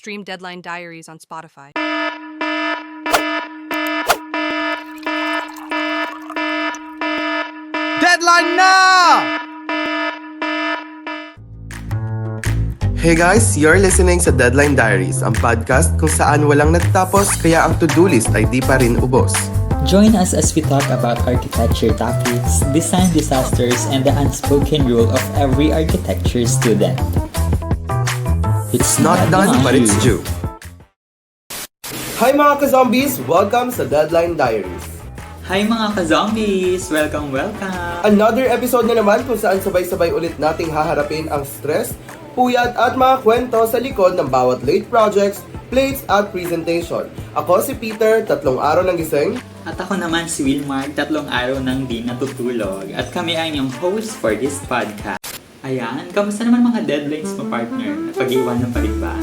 stream Deadline Diaries on Spotify. Deadline na! Hey guys, you're listening sa Deadline Diaries, ang podcast kung saan walang nagtapos kaya ang to-do list ay di pa rin ubos. Join us as we talk about architecture topics, design disasters, and the unspoken rule of every architecture student. It's not done, but it's due. Hi mga ka-zombies! Welcome sa Deadline Diaries. Hi mga ka-zombies! Welcome! Another episode na naman kung saan sabay-sabay ulit nating haharapin ang stress, puyat at mga kwento sa likod ng bawat late projects, plates at presentation. Ako si Peter, 3 araw ng gising. At ako naman si Wilmar, 3 araw nang di natutulog. At kami ay inyong host for this podcast. Ayan, kamusta naman mga deadlines mo, partner? Napag-iwanan pa rin ba?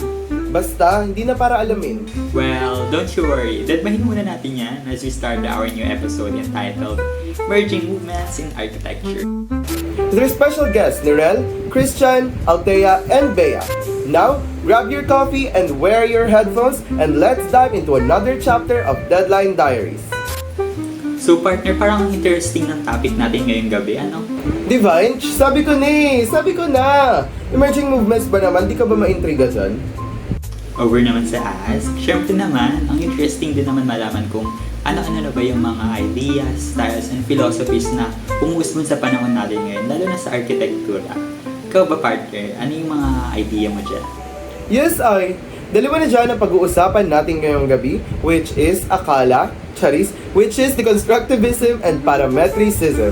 Basta, hindi na para alamin. Well, don't you worry. Deadmahin muna natin yan as we start our new episode entitled Merging Movements in Architecture. With our special guests, Nirel, Christian, Althea, and Bea. Now, grab your coffee and wear your headphones and let's dive into another chapter of Deadline Diaries. So partner, parang interesting ng topic natin ngayong gabi, ano? Divine, sabi ko na! Emerging movements ba naman? Di ka ba maintriga dyan? Over naman sa ask. Siyempre naman, ang interesting din naman malaman kung ano-ano na ba yung mga ideas, styles, and philosophies na umusbong sa panahon natin ngayon, lalo na sa arkitektura. Ikaw ba, partner? Ano yung mga idea mo dyan? Yes, dalawa na dyan ang pag-uusapan natin ngayong gabi, which is akala, which is deconstructivism and parametricism.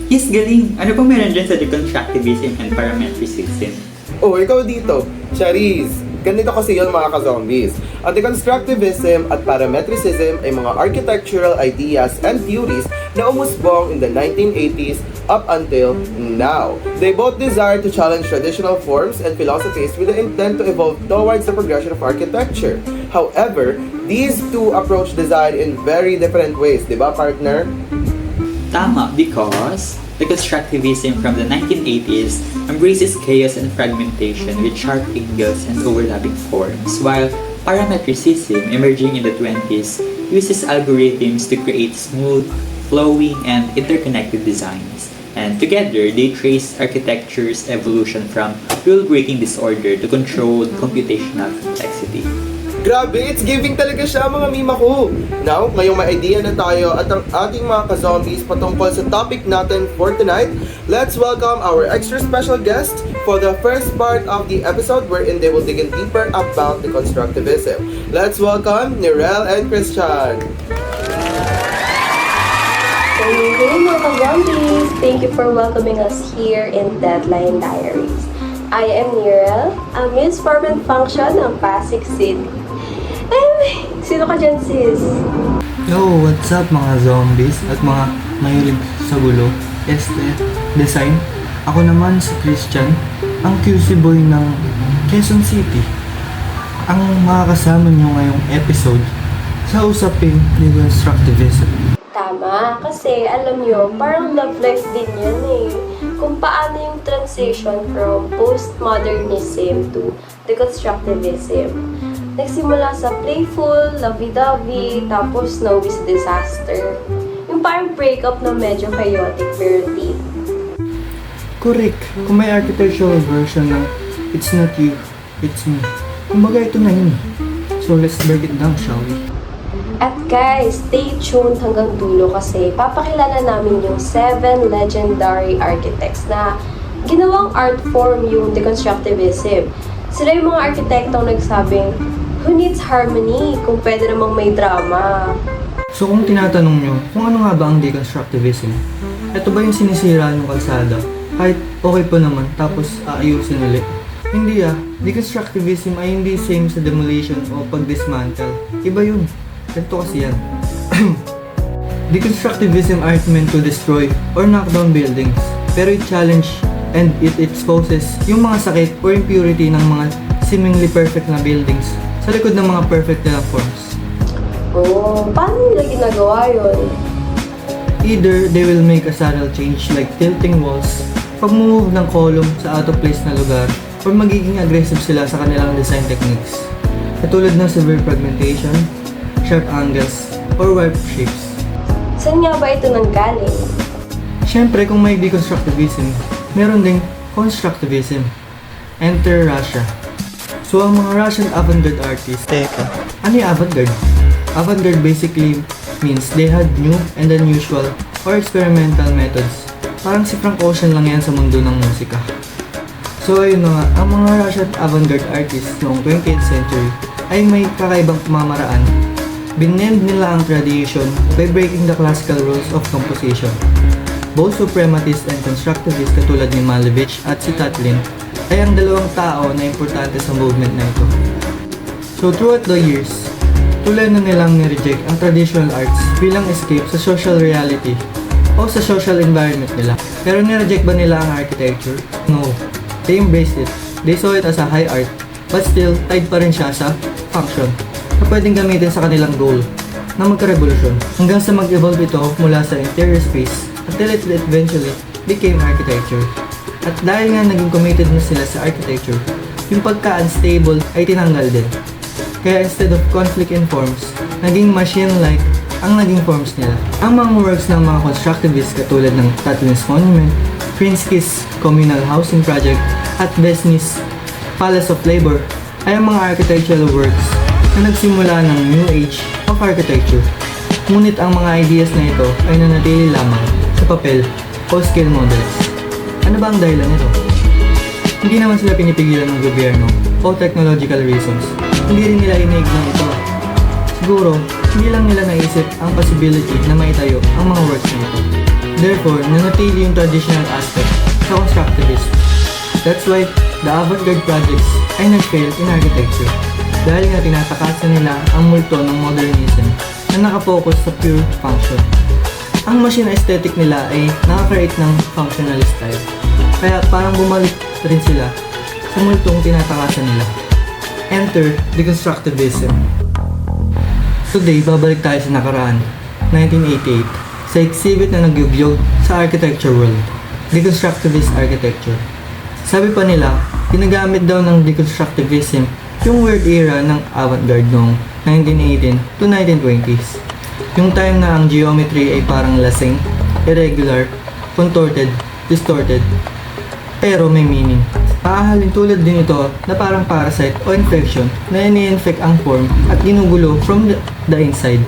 Yes, galing! Ano pa meron dyan sa deconstructivism and parametricism? Oh, ikaw dito, Charis. Ganito kasi yun mga ka-zombies. Ang deconstructivism at parametricism ay mga architectural ideas and theories na umusbong in the 1980s up until now. They both desire to challenge traditional forms and philosophies with the intent to evolve towards the progression of architecture. However, these two approach design in very different ways, di ba, partner? Tama, because deconstructivism from the 1980s embraces chaos and fragmentation with sharp angles and overlapping forms, while parametricism, emerging in the 20s, uses algorithms to create smooth, flowing, and interconnected designs. And together, they trace architecture's evolution from rule-breaking disorder to controlled computational complexity. Grabe, it's giving talaga siya mga mima ko. Now, ngayong may idea na tayo at ang ating mga ka-zombies patungkol sa topic natin for tonight, let's welcome our extra special guest for the first part of the episode wherein they will dig in deeper about the constructivism. Let's welcome Nirel and Christian. Hey mga ka-zombies! Thank you for welcoming us here in Deadline Diaries. I am Nirel, a Miss Form and Function ng Pasig City. Sino ka dyan, sis? Yo, what's up mga zombies at mga mahilig sa gulo, aesthetic, design? Ako naman si Christian, ang QC boy ng Quezon City. Ang makakasama nyo ngayong episode sa usaping deconstructivism. Tama, kasi alam nyo, parang love life din yan eh. Kung paano yung transition from postmodernism to deconstructivism. Nagsimula sa playful, lovey-dovey, tapos nauwi sa disaster. Yung parang breakup na medyo chaotic pero deep. Correct, kung may architectural version na it's not you, it's me. Kumbaga ito na yun. So let's break it down, shall we? At guys, stay tuned hanggang dulo kasi papakilala namin yung 7 legendary architects na ginawang art form yung deconstructivism. Sila yung mga arkitektong nagsabing, who needs harmony kung pwede namang may drama? So kung tinatanong nyo, kung ano nga ba ang deconstructivism, ito ba yung sinisira ng kalsada? Kahit okay pa naman, tapos aayusin ulit. Hindi deconstructivism ay hindi same sa demolition o pag-dismantle. Iba yun. Ganito kasi yan. Deconstructivism aren't meant to destroy or knock down buildings, pero it challenge and it exposes yung mga sakit or impurity ng mga seemingly perfect na buildings sa likod ng mga perfect na forms. Oh, paano nila ginagawa yun? Either they will make a subtle change like tilting walls, pag-move ng column sa out of place na lugar, or magiging aggressive sila sa kanilang design techniques. katulad ng severe fragmentation, sharp angles, or warp shapes. Saan nga ba ito nanggaling? Siyempre, kung may deconstructivism, meron ding constructivism. Enter Russia. So, ang mga Russian avant-garde artists, ano yung avant-garde? Avant-garde basically means they had new and unusual or experimental methods. Parang si Frank Ocean lang yan sa mundo ng musika. So ayun na nga, ang mga Russian avant-garde artists noong 20th century ay may kakaibang pamamaraan. Binend nila ang tradition by breaking the classical rules of composition. Both suprematists and constructivists katulad ni Malevich at si Tatlin ay ang dalawang tao na importante sa movement na ito. So throughout the years, tuloy na nilang nireject ang traditional arts bilang escape sa social reality o sa social environment nila. Pero nireject ba nila ang architecture? No. They embraced it. They saw it as a high art, but still tied pa rin siya sa function na pwedeng gamitin sa kanilang goal na magka-revolusyon hanggang sa mag-evolve ito mula sa interior space until it eventually became architecture. At dahil nga naging committed na sila sa architecture, yung pagka-unstable ay tinanggal din. Kaya instead of conflict in forms, naging machine-like ang naging forms nila. Ang mga works ng mga constructivists katulad ng Tatlin's Monument, Krinsky's Communal Housing Project, at Vesny's Palace of Labor ay ang mga architectural works na nagsimula ng New Age of Architecture. Ngunit ang mga ideas na ito ay nanatili lamang sa papel o scale models. Ano ba ang dahilan nito? Hindi naman sila pinipigilan ng gobyerno o technological reasons. Hindi rin nila iniignore ito. Siguro, hindi lang nila naisip ang possibility na maitayo ang mga works na ito. Therefore, nanatili yung traditional aspect sa constructivism. That's why the avant-garde projects ay nag-fail in architecture. Dahil nga tinatakasan nila ang multo ng modernism na nakafocus sa pure function. Ang machine aesthetic nila ay nakaka-create ng functionalist style. Kaya parang bumalik rin sila sa multong tinatakasan nila. Enter deconstructivism. Today, babalik tayo sa nakaraan, 1988, sa exhibit na nagyugyog sa architecture world, deconstructivist architecture. Sabi pa nila, ginagamit daw ng deconstructivism yung weird era ng avant-garde noong 1918 to 1920s. Yung time na ang geometry ay parang lasing, irregular, contorted, distorted, pero may meaning. Aahalin tulad din ito na parang parasite o infection na ini-infect ang form at ginugulo from the inside.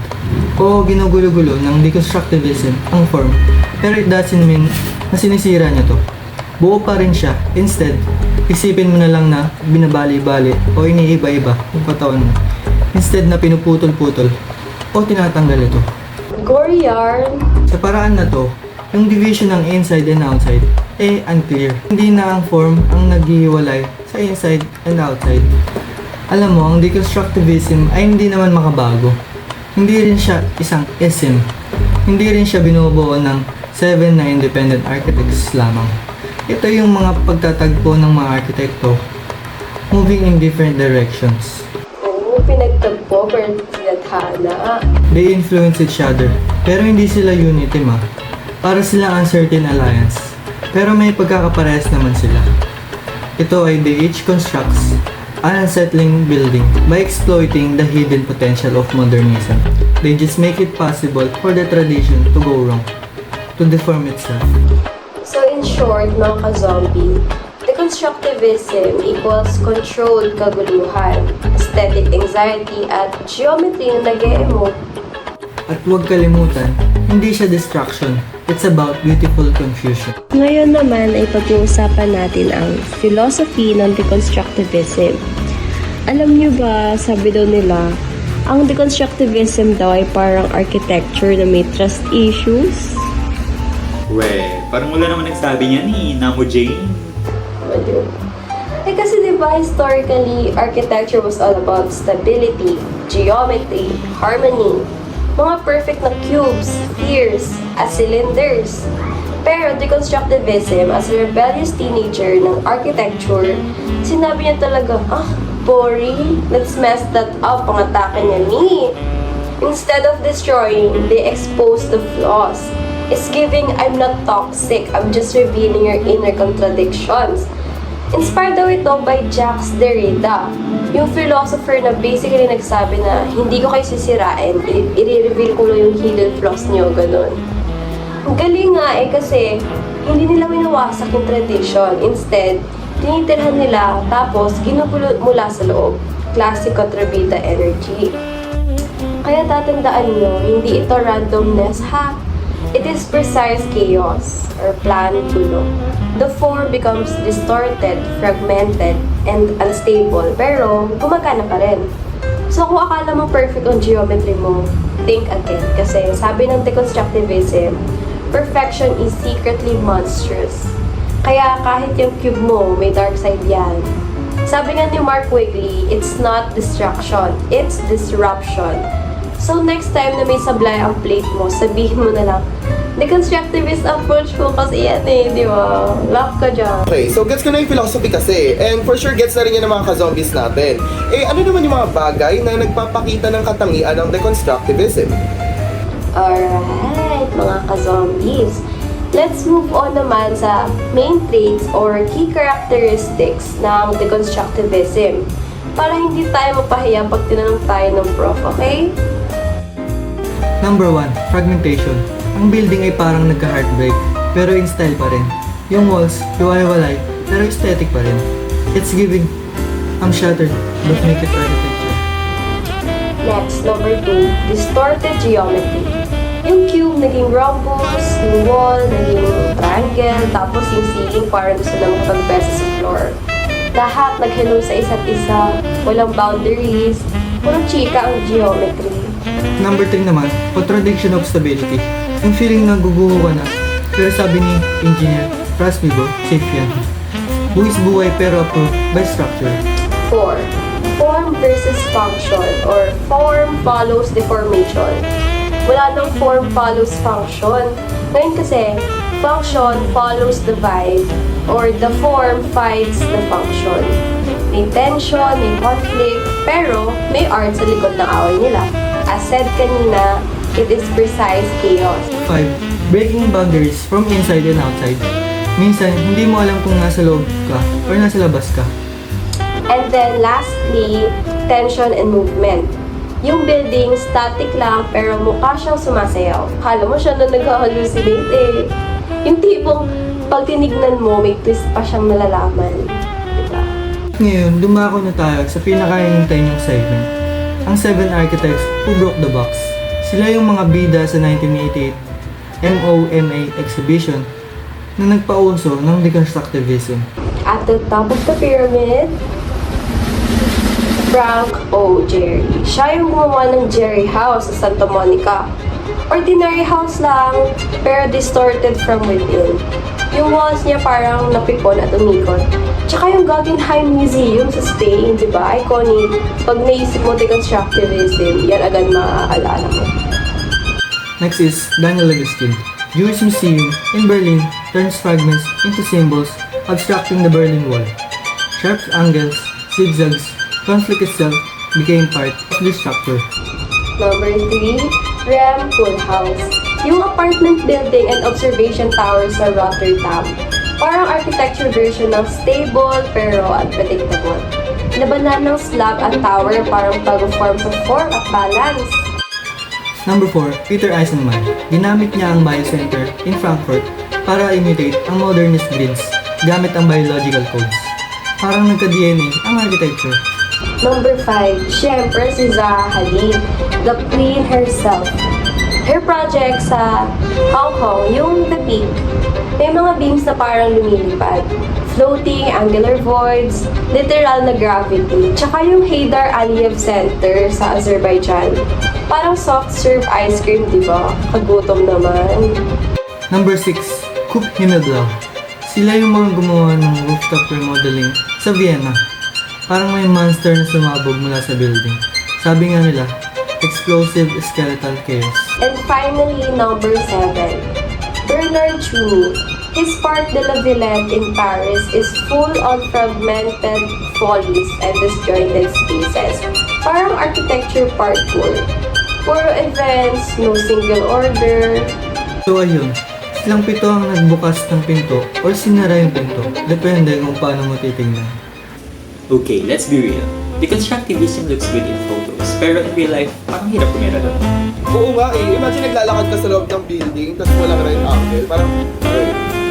O ginugulo-gulo ng deconstructivism ang form, pero it doesn't mean na sinisira niya to. Buo pa rin siya. Instead, isipin mo na lang na binabali-bali o iniiba-iba yung katawan mo. Instead na pinuputol-putol o tinatanggal ito. Gory yarn! Sa paraan na to, yung division ng inside and outside ay unclear. Hindi na ang form ang naghihiwalay sa inside and outside. Alam mo, ang deconstructivism ay hindi naman makabago. Hindi rin siya isang ism. Hindi rin siya binubuo ng 7 na independent architects lamang. Ito yung mga pagtatagpo ng mga arkitekto moving in different directions. Oo, pinagtagpo pero tiyadhana. They influence each other, pero hindi sila unity ma. Para silang uncertain alliance, pero may pagkakaparehas naman sila. Ito ay they each constructs an unsettling building by exploiting the hidden potential of modernism. They just make it possible for the tradition to go wrong, to deform itself. So in short, mga ka-zombie, deconstructivism equals controlled kaguluhan, aesthetic anxiety, at geometry na nag-e-emote. At huwag kalimutan, hindi siya distraction. It's about beautiful confusion. Ngayon naman ay pag-uusapan natin ang philosophy ng deconstructivism. Alam niyo ba, sabi daw nila, ang deconstructivism daw ay parang architecture na may trust issues. Parang wala naman nagsabi niyan eh, Namo Jane. Eh kasi diba historically, architecture was all about stability, geometry, harmony, mga perfect na cubes, spheres, as cylinders. Pero deconstructivism, as a rebellious teenager ng architecture, sinabi niya talaga, boring, let's mess that up, pangatake niya ni. Instead of destroying, they expose the flaws. It's giving, I'm not toxic, I'm just revealing your inner contradictions. Inspired daw ito by Jacques Derrida, yung philosopher na basically nagsabi na hindi ko kayo sisirain, i-reveal ko lang yung hidden flaws niyo, ganun. Ang galing nga kasi hindi nila winawasak yung tradition. Instead, tinitirhan nila tapos ginugulo mula sa loob. Classic kontrabida energy. Kaya tatandaan nyo, hindi ito randomness ha. It is precise chaos or planned gulo. The form becomes distorted, fragmented, and unstable, pero gumagana pa rin. So kung akala mo perfect ang geometry mo, think again. Kasi sabi ng deconstructivism, perfection is secretly monstrous. Kaya kahit yung cube mo, may dark side yan. Sabi nga ni Mark Wigley, it's not destruction, it's disruption. So next time na may sablay ang plate mo, sabihin mo na lang, deconstructivist approach ko kasi yan di ba? Lock ka dyan. Okay, so gets ko na yung philosophy kasi. And for sure, gets na rin yan ng mga ka-zombies natin. Ano naman yung mga bagay na nagpapakita ng katangian ng deconstructivism? Alright, mga ka-zombies. Let's move on naman sa main traits or key characteristics ng deconstructivism para hindi tayo mapahiya pag tinanong tayo ng prof, okay? Number 1, fragmentation. Ang building ay parang nagka-heartbreak, pero in style pa rin. Yung walls, hiwalay-walay, pero aesthetic pa rin. It's giving, I'm shattered, but make it architecture. Next, number 2, distorted geometry. Yung cube naging rhombus, yung wall naging triangle, tapos yung ceiling parang gusto na magpag-best sa floor. Lahat nag-hello sa isa't isa, walang boundaries, puro chika ang geometry. Number 3 naman, contradiction of stability. Yung feeling na guguho ka na, pero sabi ni engineer, trust me bro, safe yan. Buwis buhay pero approved by structure. 4. Form versus function or form follows deformation. Wala nang form follows function. Ngayon kasi, function follows the vibe or the form fights the function. May tension, may conflict, pero may art sa likod ng away nila. As said kanina, it is precise chaos. 5. Breaking boundaries from inside and outside. Minsan, hindi mo alam kung nasa loob ka or nasa labas ka. And then lastly, tension and movement. Yung building, static lang, pero mukha siyang sumasayaw. Kala mo siya na nag-hallucinate Yung tipong, pag tinignan mo, may twist pa siyang nalalaman. Diba? Ngayon, dumako na tayo sa pinakahihintay niyong segment. Ang 7 Architects Who Broke the Box. Sila yung mga bida sa 1988 MoMA exhibition na nagpauso ng deconstructivism. At the top of the pyramid, Frank O. Gehry. Siya yung gumawa ng Gehry House sa Santa Monica. Ordinary house lang, pero distorted from within. Yung walls niya parang napipon at umikot. Tsaka yung Guggenheim Museum sa Spain, di ba? Iconic. Pag naisip mo deconstructivism, yan agad maaalala mo. Next is Daniel Libeskind. Jewish Museum in Berlin turns fragments into symbols, obstructing the Berlin Wall. Sharp angles, zigzags, conflict itself became part of the structure. Number 3, Rem Koolhaas. Yung apartment building and observation tower sa Rotterdam. Parang architecture version ng stable pero unpredictable. Labanan ng slab at tower parang pag-form sa form at balance. Number 4, Peter Eisenman. Ginamit niya ang Biocenter in Frankfurt para imitate ang modernist grids gamit ang biological codes. Parang nagka-DNA ang architecture. Number 5, syempre si Zaha Hadid, the queen herself. Her project sa Hong Kong, yung The Peak, may mga beams na parang lumilipad. Floating, angular voids, literal na gravity. Tsaka yung Heydar Aliyev Center sa Azerbaijan. Parang soft serve ice cream, di ba? Kagutom naman. Number 6, Kub Himmelblau. Sila yung mga gumawa ng rooftop remodeling sa Vienna. Parang may monster na sumabog mula sa building. Sabi nga nila, explosive skeletal chaos. And finally, number 7, Bernard Chumi. His Parc de la Villette in Paris is full on fragmented follies and disjointed spaces. Parang architecture parkour. Puro events, no single order. So ayun, silang 7 ang nagbukas ng pinto or sinara yung pinto. Depende kung paano mo titingnan. Okay, let's be real. Deconstructivism looks good in photos, pero in real life, parang hirap pumira doon. Oo nga eh. Imagine naglalakad ka sa loob ng building, tapos walang right angle. Parang, ay,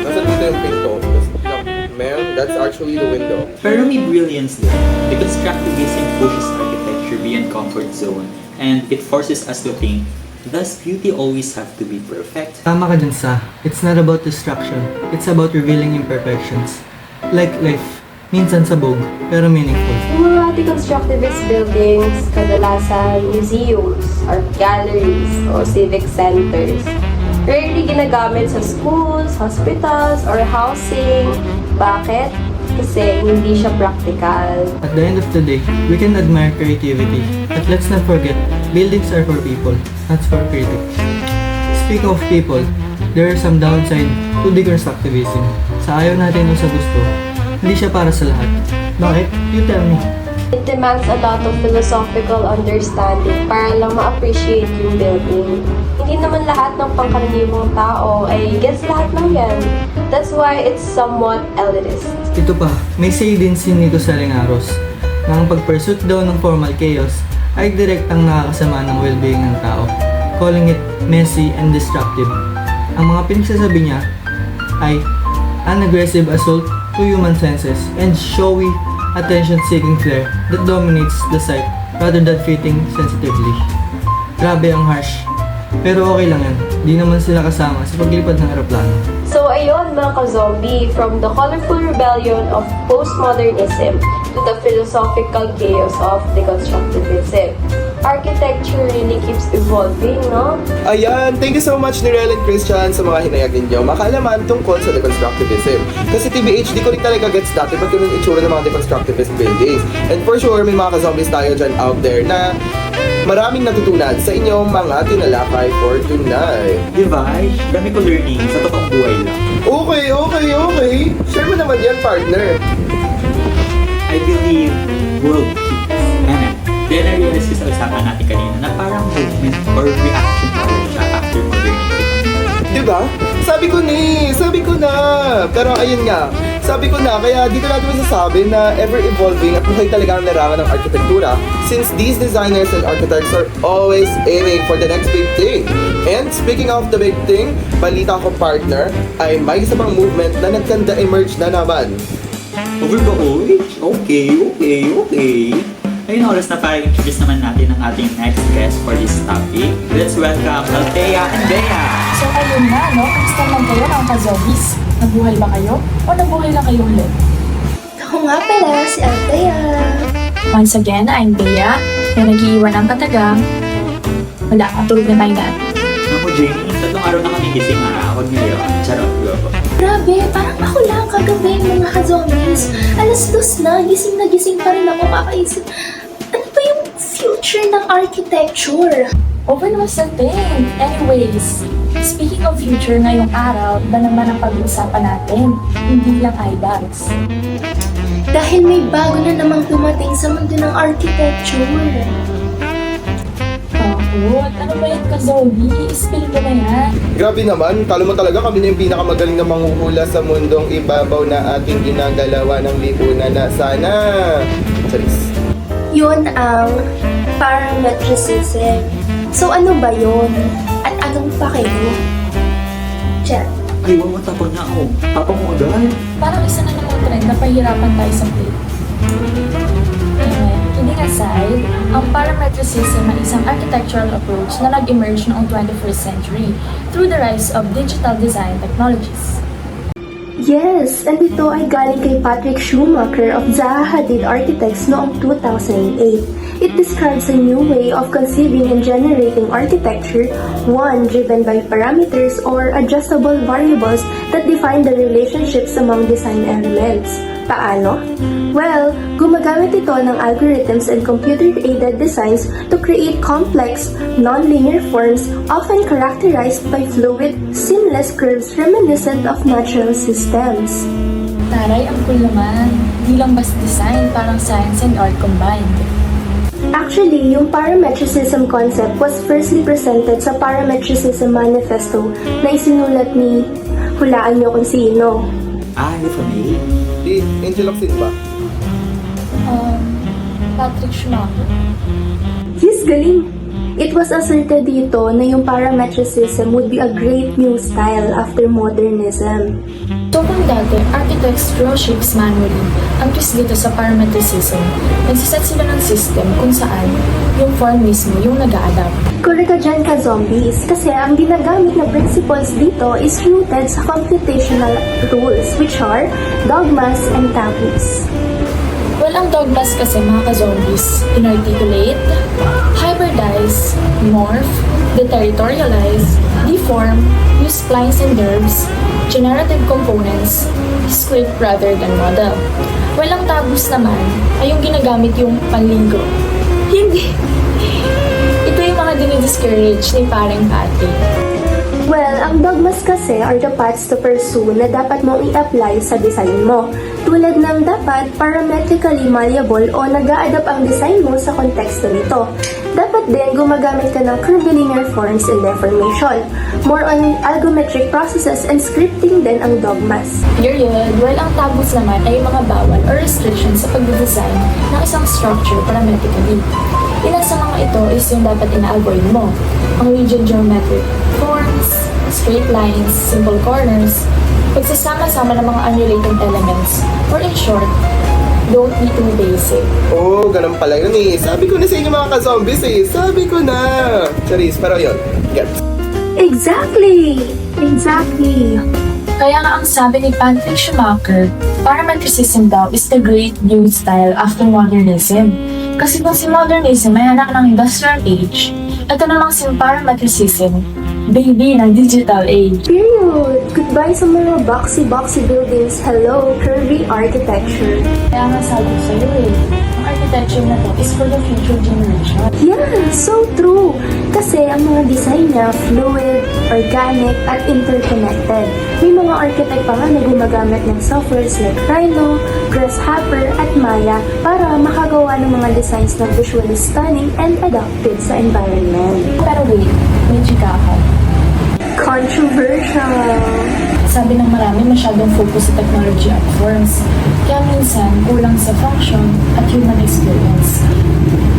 nasa dito yung pinto. Tapos, man, that's actually the window. Pero may brilliance din. Deconstructivism pushes architecture beyond comfort zone, and it forces us to think, does beauty always have to be perfect? Tama ka dyan sa, it's not about destruction, it's about revealing imperfections. Like life, minsan sabog, pero meaningful. Yung mga deconstructivist buildings, kadalasan museums, art galleries, o civic centers. Rarely ginagamit sa schools, hospitals, or housing. Bakit? Kasi hindi siya practical. At the end of the day, we can admire creativity, but let's not forget, buildings are for people, not for critics. Speaking of people, there are some downside to deconstructivism. Sa ayaw natin o sa gusto, hindi siya para sa lahat. Bakit? You tell me. It demands a lot of philosophical understanding para lang ma-appreciate yung building. Hindi naman lahat ng pangkaraniwang tao ay gets lahat ng yan. That's why it's somewhat elitist. Ito pa, may say din si Nico Salingaros na ang pag-pursuit daw ng formal chaos ay direktang nakakasama ng well-being ng tao, calling it messy and destructive. Ang mga pinagsasabi niya ay an aggressive assault to human senses and showy attention-seeking flair that dominates the sight rather than fitting sensitively. Grabe ang harsh. Pero okay lang yan. Di naman sila kasama sa paglipad ng eroplano. So ayun mga ka-zombie, from the colorful rebellion of postmodernism to the philosophical chaos of deconstructivism. Architecture really keeps evolving, no? Ayan, thank you so much ni Rel and Christian sa mga hinayag ninyo makaalaman tungkol sa deconstructivism. Kasi TBH, di ko rin talaga gets dati ba't ganun itsura ng mga deconstructivist buildings. And for sure, may mga ka-zombies tayo dyan out there na maraming natutunan sa inyong mga tinalakay for tonight. Diba? Dami ko learning sa totoong buhay lang. Okay. Share mo naman yan, partner. I believe world peace. Then na-realize ko sa usapan natin kanina na parang movement or reaction pa rin siya after modernity. Diba? Sabi ko na. Pero ayun nga, sabi ko na, kaya dito natin masasabi na ever-evolving at buhay talaga ang larangan ng arkitektura since these designers and architects are always aiming for the next big thing. And speaking of the big thing, balita ko partner, ay may isa pang movement na nagkanda emerge na naman. Over the age? Okay. Ayun, oras na para introduce naman natin ang ating next guest for this topic. Let's welcome Althea and Bea! So ayun na, no? Kamusta naman kayo mga ka-zombies? Nabuhay ba kayo? O nabuhay lang kayo ulit? Ako nga pala, si Althea. Once again, I'm Bea, na nag-iiwan ng katagang. Wala, matulog na tayo lahat. Ako, Jenny, 3 araw na kami gising huwag ngayon. Charot, bro. Grabe, parang ako lang kagabi mga ka-zombies. 2:00 na, gising pa rin ako kakaisip. Ano ba yung future ng architecture? Over was the thing. Anyways, speaking of future ngayong araw, iba naman ang pag-uusapan natin. Hindi lang eyebags. Dahil may bago na namang dumating sa mundo ng architecture. Bakit? Ano ba yan ka-zombie? I-spill ko na yan. Grabe naman, talo mo talaga kami na yung pinakamagaling na manghuhula sa mundong ibabaw na ating ginagalawa ng lipunan na sana. Charis. Yun ang parametricism. So ano ba yun? At anong pa kayo? Chat. Ay, wag mo tapon na ako. Tapon mo agad. Parang isa na namang trend na pahirapan tayo sa plate. Anyway, kidding aside, ang parametricism ay isang architectural approach na nag-emerge noong 21st century through the rise of digital design technologies. Yes, and ito ay galing kay Patrick Schumacher of Zaha Hadid Architects noong 2008. It describes a new way of conceiving and generating architecture, one driven by parameters or adjustable variables that define the relationships among design elements. Paano? Well, gumagamit ito ng algorithms and computer-aided designs to create complex, non-linear forms often characterized by fluid, seamless curves reminiscent of natural systems. Taray, ang cool naman. Hindi lang basta design, parang science and art combined. Actually, yung parametricism concept was firstly presented sa Parametricism Manifesto na isinulat ni Hulaan niyo kung sino. Hindi familiar. Di, Angel Locsin ba? Patrick Schumacher. Yes, galing! It was asserted dito na yung parametricism would be a great new style after modernism. So kung dati, architects draw shapes manually, ang twist dito sa parametricism, nagsiset sila ng system kung saan yung form mismo yung nag-a-adapt. Correct ka dyan ka zombies, kasi ang ginagamit na principles dito is rooted sa computational rules, which are dogmas and taboos. Well, ang dogmas kasi mga ka-zombies, inarticulate, hybridize, morph, deterritorialize, deform, use splines and verbs, generative components, script rather than model. Well, ang taboos naman ay yung ginagamit yung panlinggo. Hindi. Ito yung mga dinidiscourage ni paring Patrick. Well, ang dogmas kasi are the paths to pursue na dapat mong i-apply sa design mo. Tulad ng dapat parametrically malleable o nag-a-adapt ang design mo sa konteksto nito. Dapat din gumagamit ka ng curvilinear forms and deformation. More on algometric processes and scripting din ang dogmas. Period. Well, ang taboos naman ay yung mga bawal or restrictions sa pagdedesign ng isang structure parametrically. Ilan sa mga ito is yung dapat ina-avoid mo. Ang rigid geometric forms, straight lines, simple corners, pagsasama-sama ng mga unrelated elements, or in short, don't be too basic. Oh, ganun pala yun eh. Sabi ko na sa inyo mga ka-zombies eh. Sabi ko na. Charis, pero yun. Gets. Exactly! Exactly! Kaya nga ang sabi ni Patrick Schumacher, parametricism daw is the great new style after modernism. Kasi kung si modernism ay anak ng industrial age, ito namang si parametricism, baby ng digital age. Period! Goodbye sa mga boxy-boxy buildings. Hello, curvy architecture. Kaya nga sabi ko sa'yo ang architecture na to is for the future generation. Yeah, so true! Kasi ang mga design niya fluid, organic, at interconnected. May mga architect pa nga na gumagamit ng softwares like Rhino, Grasshopper, at Maya para makagawa ng mga designs na visually stunning and adapted sa environment. Pero wait, may chika ako. Controversial! Sabi ng marami masyadong focus sa technology at forms, kaya minsan kulang sa function at human experience.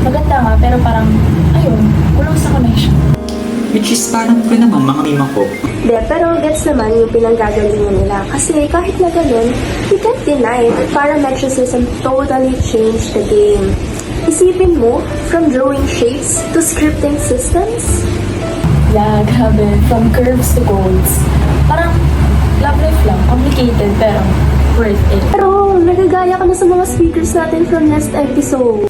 Maganda nga pero parang, ayun, kulang sa connection. Which is parang ko naman mga mima ko. De, pero gets naman yung pinanggagalingan nila. Kasi kahit na ganun, you can't deny that parametricism totally changed the game. Isipin mo, from drawing shapes to scripting systems, Yeah, grabe. From curves to goals. Parang love life lang. Complicated pero worth it. pero nagagaya ka na sa mga speakers natin from next episode.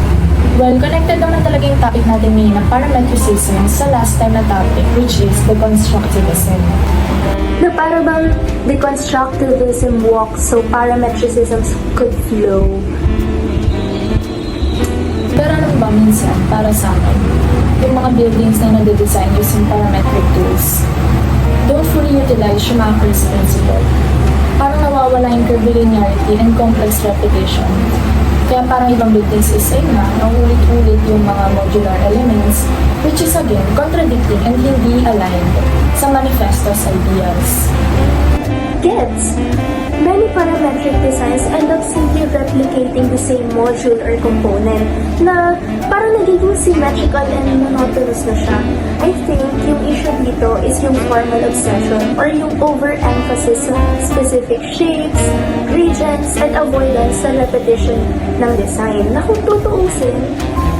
Well, connected naman talaga yung topic natin ngayon ng parametricism sa last time na topic, which is deconstructivism. Na para bang deconstructivism walks so parametricism could flow. Pero ano ba minsan, para sa akin, yung mga buildings na nade-design using parametric tools, don't fully utilize Schumacher's principle. Parang nawawala yung curvilinearity and complex repetition. Kaya parang ibang buildings is ayun na, naulit-ulit yung mga modular elements, which is again, contradicting and hindi aligned sa manifesto's ideals. Gets? Many parametric designs end up simply replicating the same module or component na parang nagiging symmetrical and monotonous na siya. I think yung issue dito is yung formal obsession or yung overemphasis sa specific shapes, regions, and avoidance sa repetition ng design na kung tutuusin,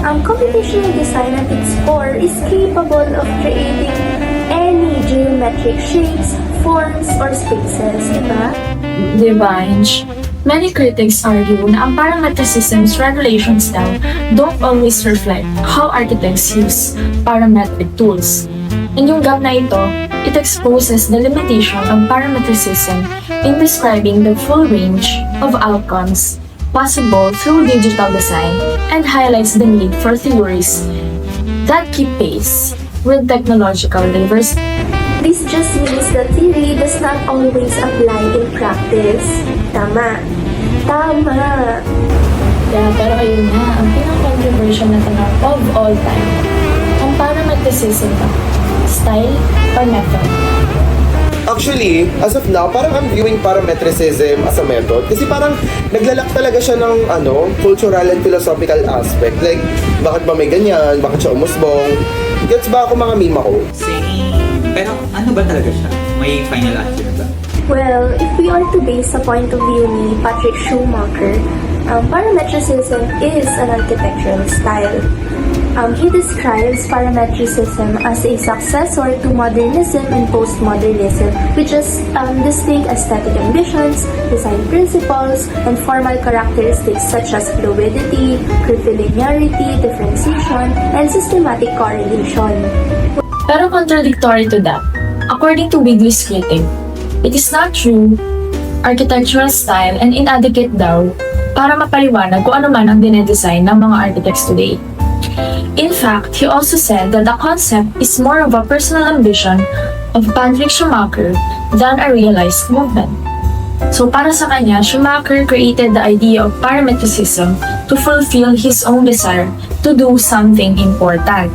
ang computational design at its core is capable of creating any geometric shapes, forms, or spaces, diba? Divine. Many critics argue na ang parametricism's regulation style don't always reflect how architects use parametric tools. And yung gap na ito, it exposes the limitation of parametricism in describing the full range of outcomes possible through digital design and highlights the need for theories that keep pace with technological diversity. This just means that theory does not always apply in practice. Tama. Tama. Yeah, pero ayun nga, ang pinaka-controversial na tanong of all time, ang parametricism ba? Style or method? Actually, as of now, parang I'm viewing parametricism as a method kasi parang naglalak talaga siya ng cultural and philosophical aspect. Like, bakit ba may ganyan? Bakit siya umusbong? Gets ba ako mga meme ako? Same. Pero ano ba talaga siya? May final answer ba? Well, if we are to base sa point of view ni Patrick Schumacher, parametricism is an architectural style. He describes parametricism as a successor to modernism and postmodernism, which is distinct aesthetic ambitions, design principles, and formal characteristics such as fluidity, curvilinearity, differentiation, and systematic correlation. Pero contradictory to that, according to Wigley's critic, it is not true architectural style and inadequate daw para mapaliwanag kung ano man ang dinedesign ng mga architects today. In fact, he also said that the concept is more of a personal ambition of Patrick Schumacher than a realized movement. So para sa kanya, Schumacher created the idea of parametricism to fulfill his own desire to do something important.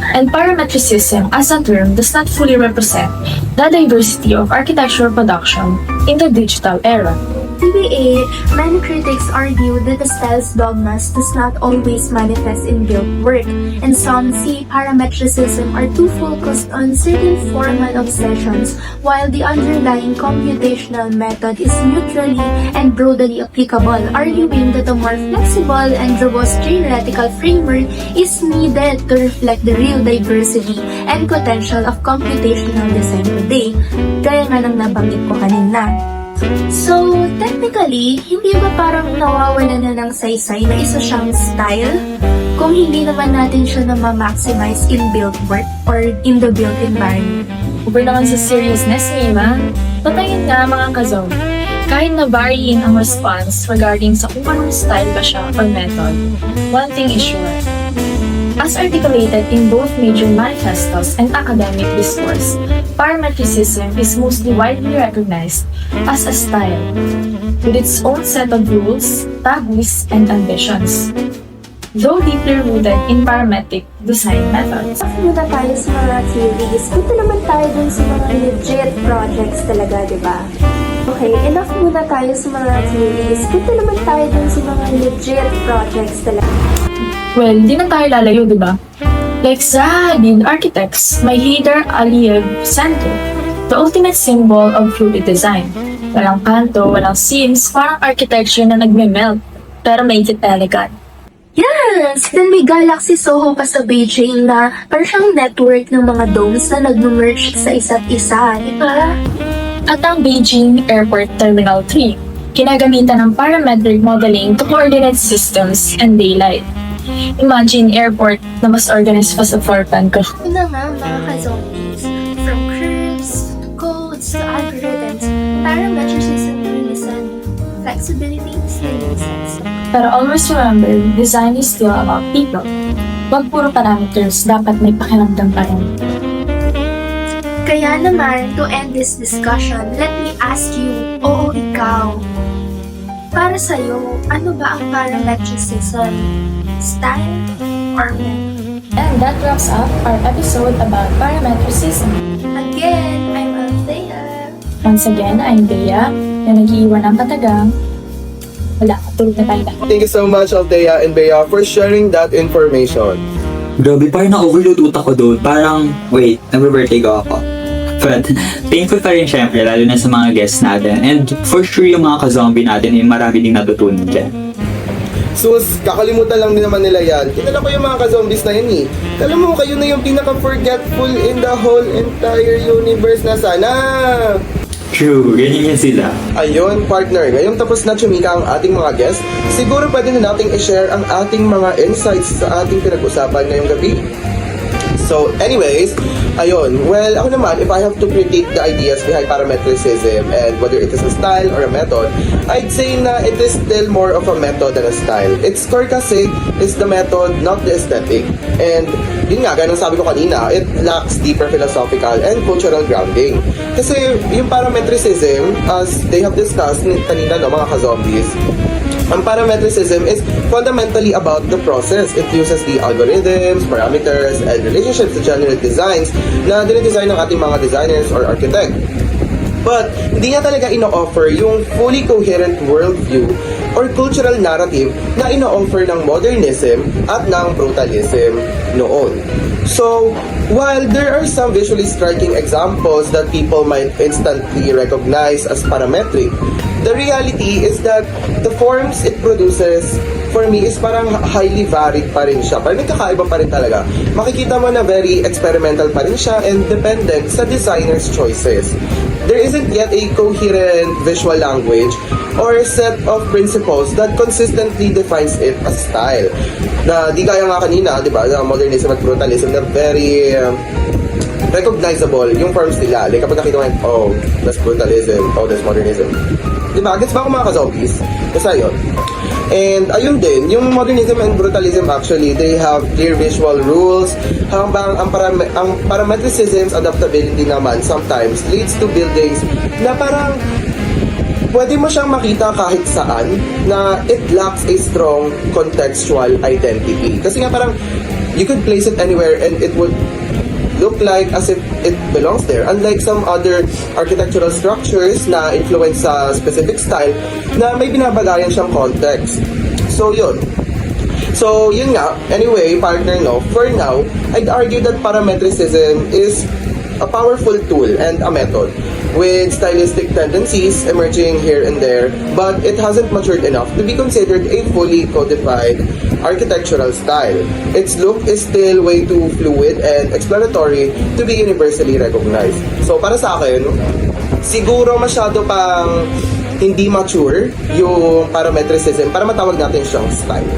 And parametricism as a term does not fully represent the diversity of architectural production in the digital era. TBA, many critics argue that the style's dogmas does not always manifest in built work, and some see parametricism are too focused on certain formal obsessions, while the underlying computational method is neutrally and broadly applicable, arguing that a more flexible and robust theoretical framework is needed to reflect the real diversity and potential of computational design today, gaya nga ng nabanggit ko kanina. So, technically, hindi ba parang nawawala na ng saysay na isa siyang style kung hindi naman natin siya na ma-maximize in built work or in the built environment? Over naman sa seriousness ni Ima, patayin nga mga ka-zombie. Kahit na varying ang response regarding sa kung anong style ba siya or method, one thing is sure. As articulated in both major manifestos and academic discourse, parametricism is mostly widely recognized as a style, with its own set of rules, taboos, and ambitions. Though deeply rooted in parametric design methods. Muna tayo sa mga theories. Punta naman tayo dun sa mga legit projects talaga, di ba? Okay, enough muna tayo sa mga theories. Punta naman tayo dun sa mga legit projects talaga. Well, di na tayo lalayo, di ba? Like Zaha Hadid Architects, may Heydar Aliyev Center, the ultimate symbol of fluid design. Walang kanto, walang seams, parang architecture na nagme-melt, pero make it elegant. Yes! Then may Galaxy Soho pa sa Beijing na parang siyang network ng mga domes na nag-merge sa isa't isa, di ba? At ang Beijing Airport Terminal 3, kinagamitan ng parametric modeling to coordinate systems and daylight. Imagine airport na mas organized pa sa floor plan ko. Ito na nga mga ka-zombies. From curves, to codes, to algorithms, parametricism is an flexibility still makes sense. Pero always remember, design is still about people. Huwag puro parameters, dapat may pakiramdam pa rin. Kaya naman, to end this discussion, let me ask you, oo ikaw, para sa'yo, ano ba ang parametricism? Style or method? And that wraps up our episode about parametricism. Again, I'm Althea. Once again, I'm Bea, na nag-iiwan ng katagang. Wala, tulog na tayo. Thank you so much, Althea and Bea, for sharing that information. Grabe, parang na-overload utak ko doon. Parang, wait, nag-vertigo ako. But, thankful pa rin syempre, lalo na sa mga guests natin. And for sure, yung mga ka-zombie natin, marami ding natutunan dyan. Sus, kakalimutan lang din naman nila yan. Kilala ko yung mga ka-zombies na yan eh. Alam mo, kayo na yung pinaka-forgetful in the whole entire universe na sana. True, ganyan yan sila. Ayun, partner, ngayong tapos na chumika ang ating mga guests, siguro pwede na nating i-share ang ating mga insights sa ating pinag-usapan ngayong gabi. So, anyways, ayun, well, ako naman, if I have to critique the ideas behind parametricism and whether it is a style or a method, I'd say na it is still more of a method than a style. Its core kasi is the method, not the aesthetic. And yun nga, ganun sabi ko kanina, it lacks deeper philosophical and cultural grounding. Kasi yung parametricism, as they have discussed kanina, no, mga ka-zombies, ang parametricism is fundamentally about the process. It uses the algorithms, parameters, and relationships to generate designs na dinidesign ng ating mga designers or architect. But hindi niya talaga ino-offer yung fully coherent worldview or cultural narrative na ino-offer ng modernism at ng brutalism noon. So, while there are some visually striking examples that people might instantly recognize as parametric, the reality is that the forms it produces for me is parang highly varied pa rin siya. Parang nagkakaiba pa rin talaga. Makikita mo na very experimental pa rin siya and dependent sa designer's choices. There isn't yet a coherent visual language or set of principles that consistently defines it as style. Na di kaya nga kanina, di ba, na modernism at brutalism na very recognizable yung forms nila. Like kapag nakita mo, oh, that's brutalism, oh, that's modernism. Di ba? Gets ba ako mga ka-zombies? Basta yun. And ayun din, yung modernism and brutalism actually, they have clear visual rules. Habang ang parametricism's adaptability naman sometimes leads to buildings na parang pwede mo siyang makita kahit saan na it lacks a strong contextual identity. Kasi nga parang you could place it anywhere and it would look like as if it belongs there. Unlike some other architectural structures na influence sa specific style na may binabagayan siyang context. So, yun. So, yun nga. Anyway, partner, no, for now, I'd argue that parametricism is a powerful tool and a method with stylistic tendencies emerging here and there, but it hasn't matured enough to be considered a fully codified architectural style. Its look is still way too fluid and exploratory to be universally recognized. So para sa akin, siguro masyado pang hindi mature yung parametricism para matawag natin siyang style.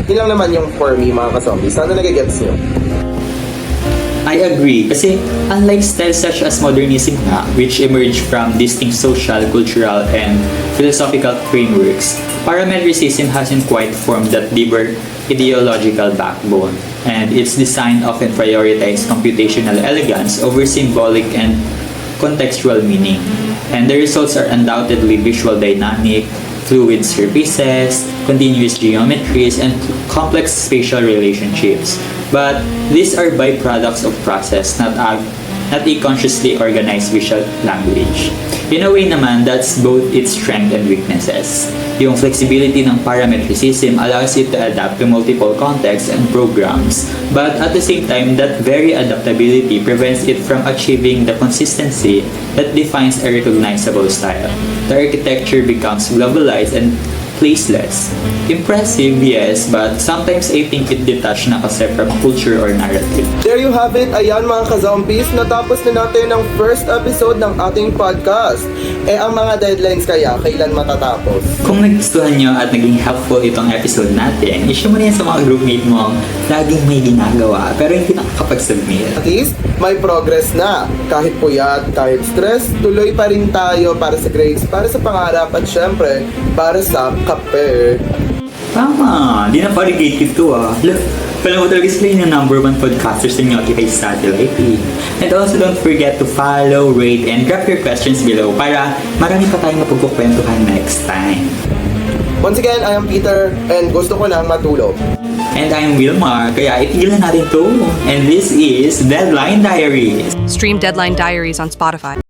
Yun lang naman yung for me, mga ka-zombies. Sana nagigets nyo. I agree. Kasi unlike styles such as modernism nga, which emerged from distinct social, cultural, and philosophical frameworks, parametricism hasn't quite formed that deeper ideological backbone, and its design often prioritizes computational elegance over symbolic and contextual meaning. And the results are undoubtedly visual dynamic, fluid surfaces, continuous geometries, and complex spatial relationships. But these are byproducts of process, not a consciously organized visual language. In a way naman, that's both its strength and weaknesses. Yung flexibility ng parametricism allows it to adapt to multiple contexts and programs, but at the same time, that very adaptability prevents it from achieving the consistency that defines a recognizable style. The architecture becomes globalized and placeless. Impressive, yes, but sometimes I think it detached na kasi from culture or narrative. There you have it. Ayan mga ka-zombies, natapos na natin ang first episode ng ating podcast. Ang mga deadlines kaya, kailan matatapos? Kung nagustuhan nyo at naging helpful itong episode natin, i-share mo na yan sa mga groupmate mo laging may ginagawa pero hindi nakakapag-submit. At least, may progress na. Kahit puyat, kahit stress, tuloy pa rin tayo para sa grades, para sa pangarap at syempre, para sa kape. Tama! Di na parigated to ah. Look, pala mo talaga sila yung #1 podcasters na nyo kay Satellite eh. And also don't forget to follow, rate, and drop your questions below para marami pa tayong mapagkukwentuhan next time. Once again, I am Peter and gusto ko nang matulog. And I'm Wilmar, kaya itigil na natin to. And this is Deadline Diaries. Stream Deadline Diaries on Spotify.